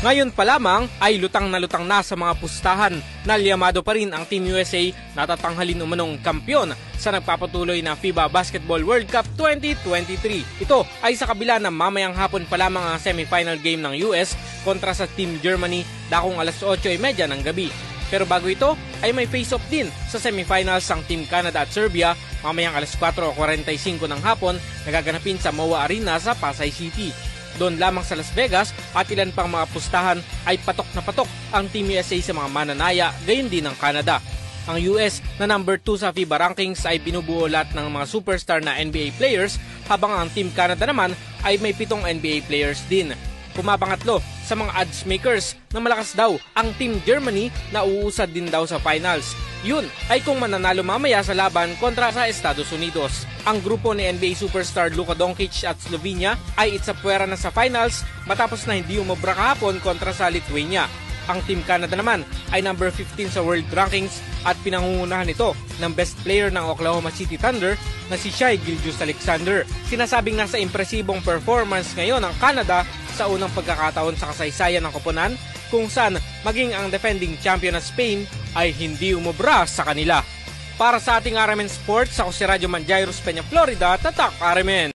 Ngayon pa lamang ay lutang na sa mga pustahan na liyamado pa rin ang Team USA na tatanghalin umanong kampyon sa nagpapatuloy na FIBA Basketball World Cup 2023. Ito ay sa kabila na mamayang hapon pa lamang ang semifinal game ng US kontra sa Team Germany dakong alas 8:30 ng gabi. Pero bago ito ay may face-off din sa semifinals ang Team Canada at Serbia mamayang alas 4:45 ng hapon na gaganapin sa MOA Arena sa Pasay City. Doon lamang sa Las Vegas at ilan pang mga pustahan ay patok na patok ang Team USA sa mga mananaya, gayon din ng Canada. Ang US na number 2 sa FIBA rankings ay binubuo lahat ng mga superstar na NBA players habang ang Team Canada naman ay may 7 NBA players din. Pumapangatlo sa mga odds makers na malakas daw ang Team Germany na uusad din daw sa finals. Yun ay kung mananalo mamaya sa laban kontra sa Estados Unidos. Ang grupo ni NBA superstar Luka Doncic at Slovenia ay itsapwera na sa finals matapos na hindi umobra kahapon kontra sa Lithuania. Ang Team Canada naman ay number 15 sa world rankings at pinangungunahan ito ng best player ng Oklahoma City Thunder na si Shai Gilgeous-Alexander. Sinasabing nasa impresibong performance ngayon ng Canada sa unang pagkakataon sa kasaysayan ng koponan kung saan maging ang defending champion na Spain ay hindi umubra sa kanila. Para sa ating RMN Sports, ako si Radyo Manjairos Peña, Florida, Tatak RMN.